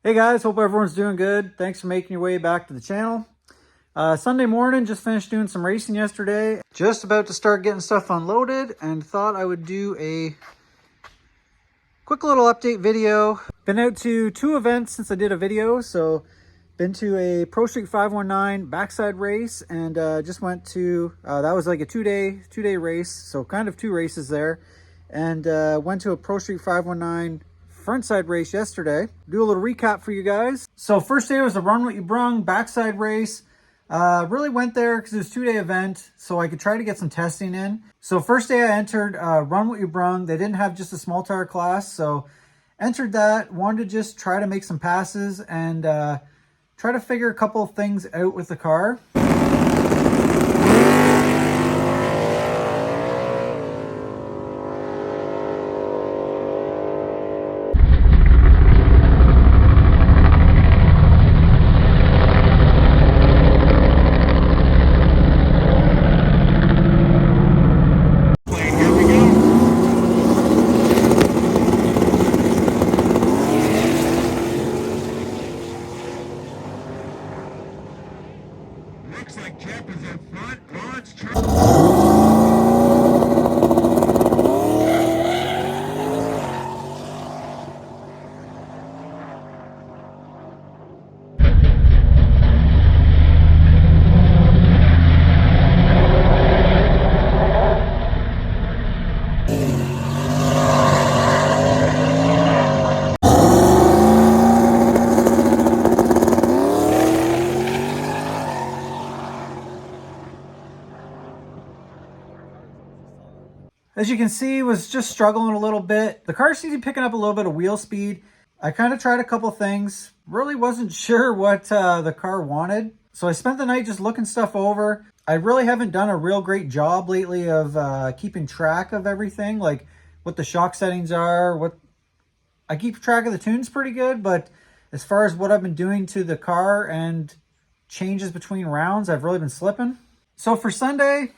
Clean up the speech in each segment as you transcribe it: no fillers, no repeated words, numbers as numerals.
Hey guys, hope everyone's doing good. Thanks for making your way back to the channel. Sunday morning, just finished doing some racing yesterday. Just about to start getting stuff unloaded and thought I would do a quick little update video. Been out to 2 events since I did a video. So been to a Protree 519 backside race and just went to, that was like a two-day race. So kind of 2 races there. And went to a Protree 519 frontside race yesterday. Do a little recap for you guys. So first day was the Run What You Brung backside race. Really went there because it was a 2-day event, so I could try to get some testing in. So first day I entered Run What You Brung. They didn't have just a small tire class, so entered that. Wanted to just try to make some passes and try to figure a couple of things out with the car. Looks like Jeff is in front. Ron's As you can see, was just struggling a little bit. The car seemed to be picking up a little bit of wheel speed. I kind of tried a couple things. Really wasn't sure what the car wanted. So I spent the night just looking stuff over. I really haven't done a real great job lately of keeping track of everything, like what the shock settings are. I keep track of the tunes pretty good, but as far as what I've been doing to the car and changes between rounds, I've really been slipping. So for Sunday,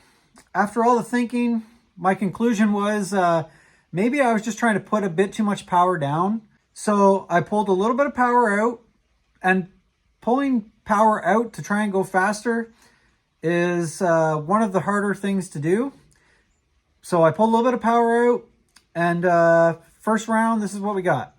after all the thinking, my conclusion was maybe I was just trying to put a bit too much power down. So I pulled a little bit of power out, and pulling power out to try and go faster is one of the harder things to do. So I pulled a little bit of power out, and first round, this is what we got.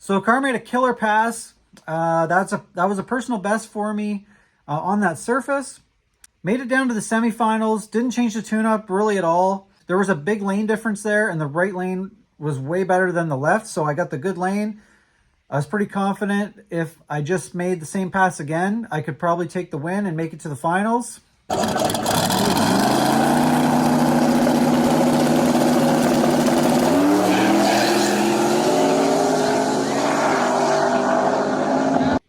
So the car made a killer pass. That was a personal best for me on that surface. Made it down to the semifinals. Didn't change the tune-up really at all. There was a big lane difference there, and the right lane was way better than the left, so I got the good lane. I was pretty confident if I just made the same pass again, I could probably take the win and make it to the finals.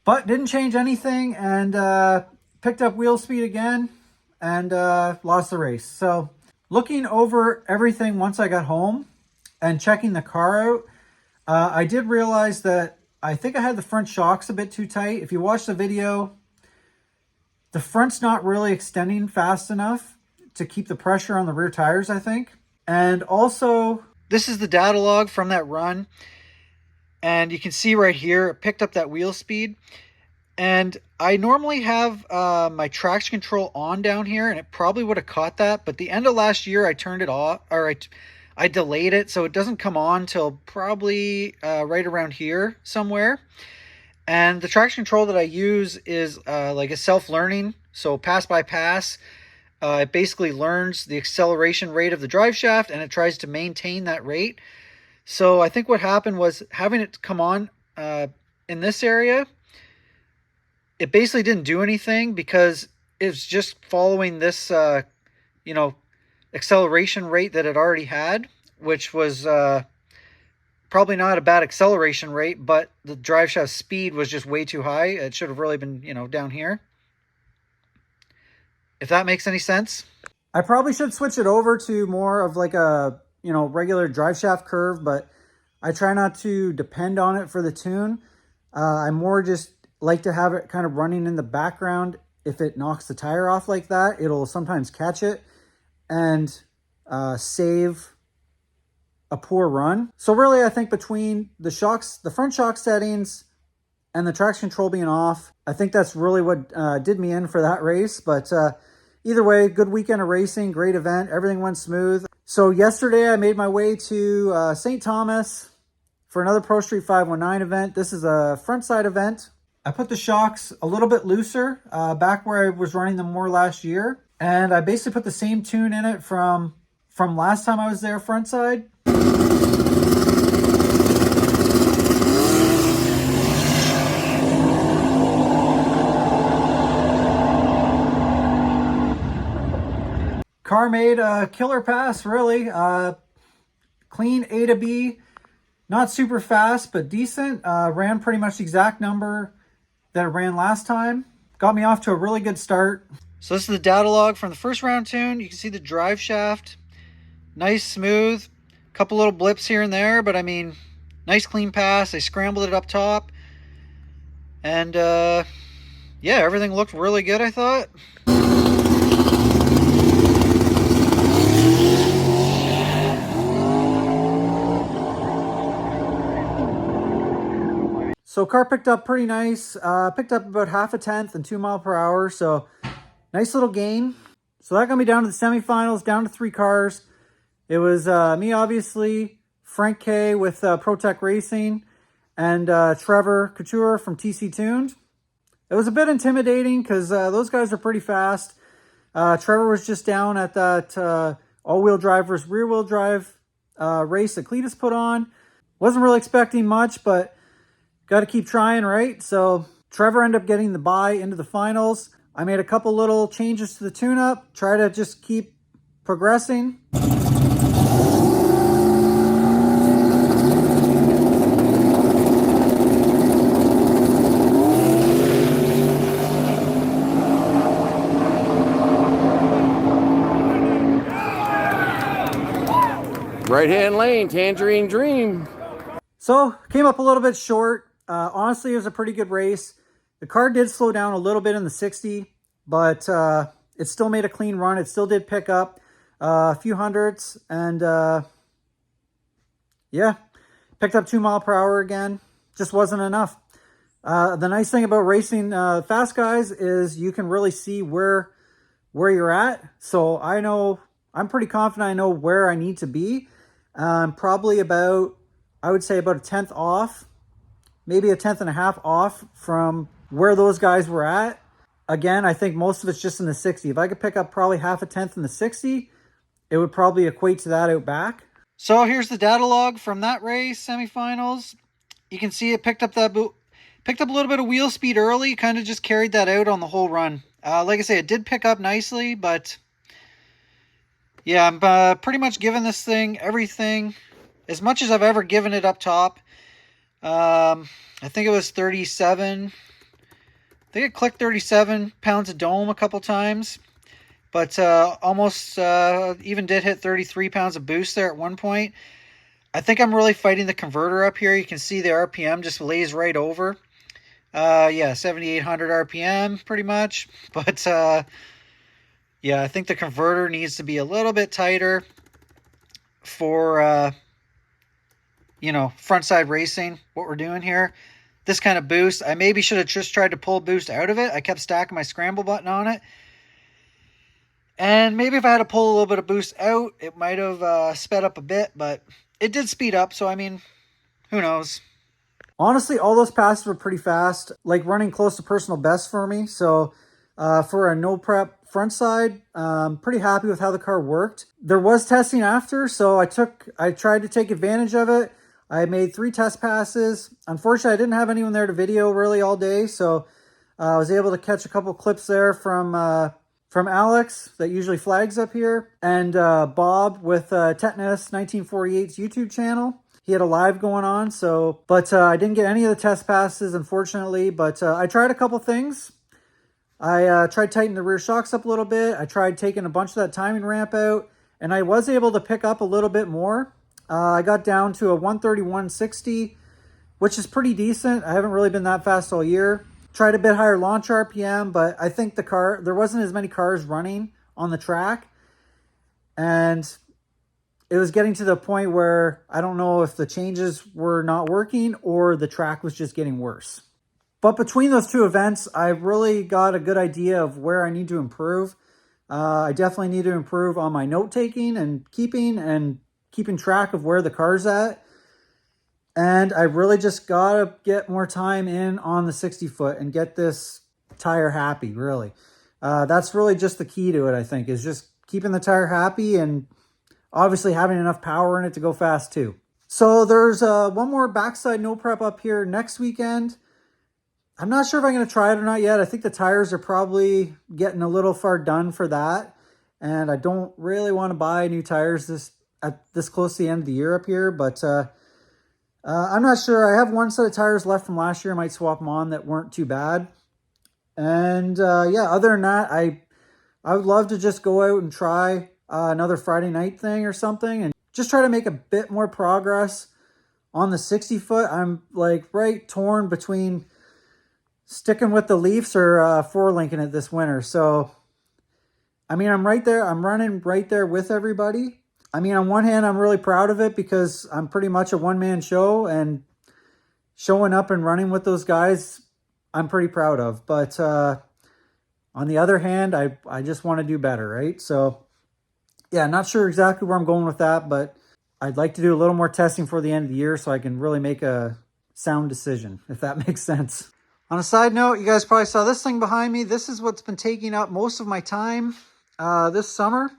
But didn't change anything, and picked up wheel speed again and lost the race. So looking over everything once I got home and checking the car out, I did realize that I think I had the front shocks a bit too tight. If you watch the video, the front's not really extending fast enough to keep the pressure on the rear tires, I think. And also, this is the data log from that run. And you can see right here, it picked up that wheel speed. And I normally have my traction control on down here, and it probably would have caught that. But the end of last year, I turned it off, or I delayed it, so it doesn't come on till probably right around here somewhere. And the traction control that I use is like a self-learning, so pass by pass. It basically learns the acceleration rate of the drive shaft, and it tries to maintain that rate. So I think what happened was having it come on in this area, it basically didn't do anything because it's just following this, acceleration rate that it already had, which was probably not a bad acceleration rate, but the drive shaft speed was just way too high. It should have really been, down here. If that makes any sense. I probably should switch it over to more of like a regular drive shaft curve, but I try not to depend on it for the tune. I more just like to have it kind of running in the background. If it knocks the tire off like that, it'll sometimes catch it and save a poor run. So really, I think between the shocks, the front shock settings and the traction control being off, I think that's really what did me in for that race. But either way, good weekend of racing, great event. Everything went smooth. So yesterday I made my way to St. Thomas for another Pro Street 519 event. This is a front side event. I put the shocks a little bit looser back where I was running them more last year. And I basically put the same tune in it from last time I was there front side. Car made a killer pass, really. Clean A to B. Not super fast, but decent. Ran pretty much the exact number that it ran last time. Got me off to a really good start. So this is the data log from the first round tune. You can see the drive shaft. Nice, smooth. Couple little blips here and there, but I mean, nice clean pass. I scrambled it up top. And yeah, everything looked really good, I thought. So car picked up pretty nice. Picked up about 1/2 and 2 mph. So nice little gain. So that got me down to the semifinals, down to 3 cars. It was me, obviously, Frank K with Protech Racing, and Trevor Couture from TC Tuned. It was a bit intimidating because those guys are pretty fast. Trevor was just down at that all-wheel drive versus rear-wheel drive race that Cletus put on. Wasn't really expecting much, but got to keep trying, right? So Trevor ended up getting the bye into the finals. I made a couple little changes to the tune-up, try to just keep progressing. Right-hand lane, Tangerine Dream. So, came up a little bit short. Honestly, it was a pretty good race. The car did slow down a little bit in the 60, but it still made a clean run. It still did pick up a few hundredths, and yeah, picked up 2 mph again. Just wasn't enough. The nice thing about racing fast guys is you can really see where you're at. So I know, I'm pretty confident I know where I need to be. Probably about, I would say about 1/10 off, maybe 1/10.5 off from where those guys were at. Again, I think most of it's just in the 60. If I could pick up probably 1/10 in the 60, it would probably equate to that out back. So here's the data log from that race, semifinals. You can see it picked up a little bit of wheel speed early, kind of just carried that out on the whole run. Like I say, it did pick up nicely, but yeah, I'm pretty much giving this thing everything, as much as I've ever given it up top. I think it was 37. I think it clicked 37 pounds of dome a couple times, but almost even did hit 33 pounds of boost there at one point. I think I'm really fighting the converter up here. You can see the RPM just lays right over. Yeah, 7,800 RPM pretty much. But yeah, I think the converter needs to be a little bit tighter for, you know, front side racing, what we're doing here. This kind of boost, I maybe should have just tried to pull boost out of it. I kept stacking my scramble button on it. And maybe if I had to pull a little bit of boost out, it might have sped up a bit, but it did speed up. So, I mean, who knows? Honestly, all those passes were pretty fast, like running close to personal best for me. So for a no prep front side, pretty happy with how the car worked. There was testing after, so I tried to take advantage of it. I made 3 test passes. Unfortunately, I didn't have anyone there to video really all day, so I was able to catch a couple clips there from Alex that usually flags up here, and Bob with Tetanus1948's YouTube channel. He had a live going on, so, but I didn't get any of the test passes, unfortunately, but I tried a couple things. I tried tightening the rear shocks up a little bit. I tried taking a bunch of that timing ramp out, and I was able to pick up a little bit more. I got down to a 131.60, which is pretty decent. I haven't really been that fast all year. tried a bit higher launch RPM, but I think there wasn't as many cars running on the track. And it was getting to the point where I don't know if the changes were not working or the track was just getting worse. But between those two events, I really got a good idea of where I need to improve. I definitely need to improve on my note-taking and keeping track of where the car's at. And I really just got to get more time in on the 60-foot and get this tire happy, really. That's really just the key to it, I think, is just keeping the tire happy and obviously having enough power in it to go fast too. So there's one more backside no prep up here next weekend. I'm not sure if I'm going to try it or not yet. I think the tires are probably getting a little far done for that. And I don't really want to buy new tires this close to the end of the year up here. But I'm not sure. I have one set of tires left from last year. I might swap them on that weren't too bad. And yeah, other than that, I would love to just go out and try another Friday night thing or something and just try to make a bit more progress on the 60-foot. I'm like right torn between sticking with the Leafs or four-linking it this winter. So, I mean, I'm right there. I'm running right there with everybody. I mean, on one hand, I'm really proud of it because I'm pretty much a one-man show, and showing up and running with those guys, I'm pretty proud of. But on the other hand, I just want to do better, right? So, yeah, not sure exactly where I'm going with that, but I'd like to do a little more testing for the end of the year so I can really make a sound decision, if that makes sense. On a side note, you guys probably saw this thing behind me. This is what's been taking up most of my time this summer.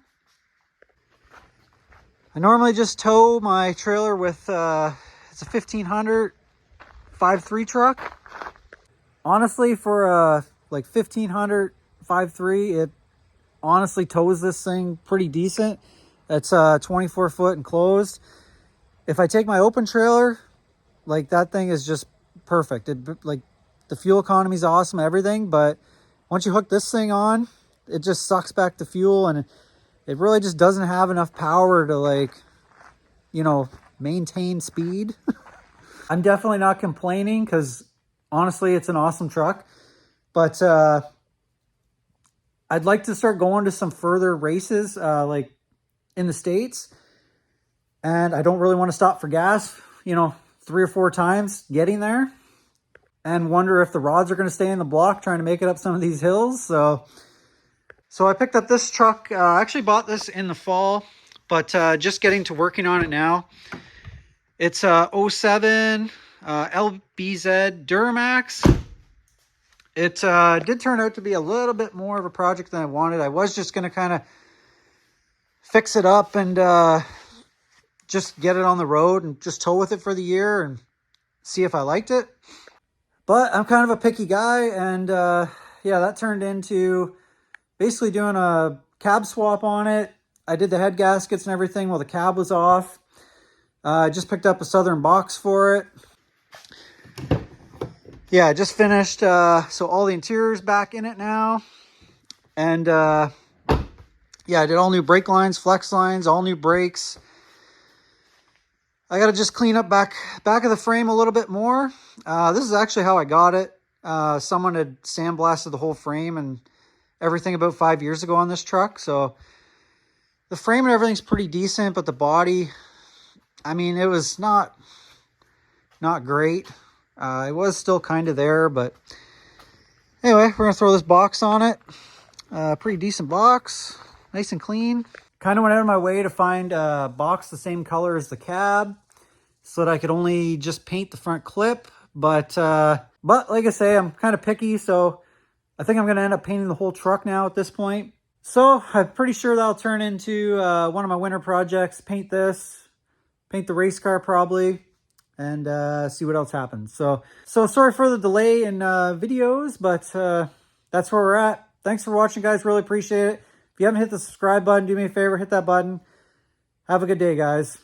I normally just tow my trailer with, it's a 1500 5.3 truck. Honestly, for a like 1500 5.3, it honestly tows this thing pretty decent. It's 24 foot enclosed. If I take my open trailer, like that thing is just perfect. Like the fuel economy is awesome, everything, but once you hook this thing on, it just sucks back the fuel, and it really just doesn't have enough power to, like, you know, maintain speed. I'm definitely not complaining because honestly, it's an awesome truck, but I'd like to start going to some further races, like in the States, and I don't really want to stop for gas, you know, 3 or 4 times getting there, and wonder if the rods are going to stay in the block trying to make it up some of these hills. So I picked up this truck. I actually bought this in the fall, but just getting to working on it now. It's a 07 LBZ Duramax. It did turn out to be a little bit more of a project than I wanted. I was just going to kind of fix it up and just get it on the road and just tow with it for the year and see if I liked it. But I'm kind of a picky guy, and yeah, that turned into basically doing a cab swap on it. I did the head gaskets and everything while the cab was off. I just picked up a Southern box for it. Yeah, I just finished, so all the interior's back in it now. And yeah, I did all new brake lines, flex lines, all new brakes. I got to just clean up back of the frame a little bit more. This is actually how I got it. Someone had sandblasted the whole frame and everything about 5 years ago on this truck. So the frame and everything's pretty decent, but the body, I mean, it was not great. It was still kind of there, but anyway, we're going to throw this box on it. Pretty decent box, nice and clean. Kind of went out of my way to find a box the same color as the cab so that I could only just paint the front clip. But like I say, I'm kind of picky, so I think I'm going to end up painting the whole truck now at this point. So I'm pretty sure that'll turn into one of my winter projects. Paint this, paint the race car probably, and see what else happens. So sorry for the delay in videos, but that's where we're at. Thanks for watching, guys. Really appreciate it. If you haven't hit the subscribe button, do me a favor, hit that button. Have a good day, guys.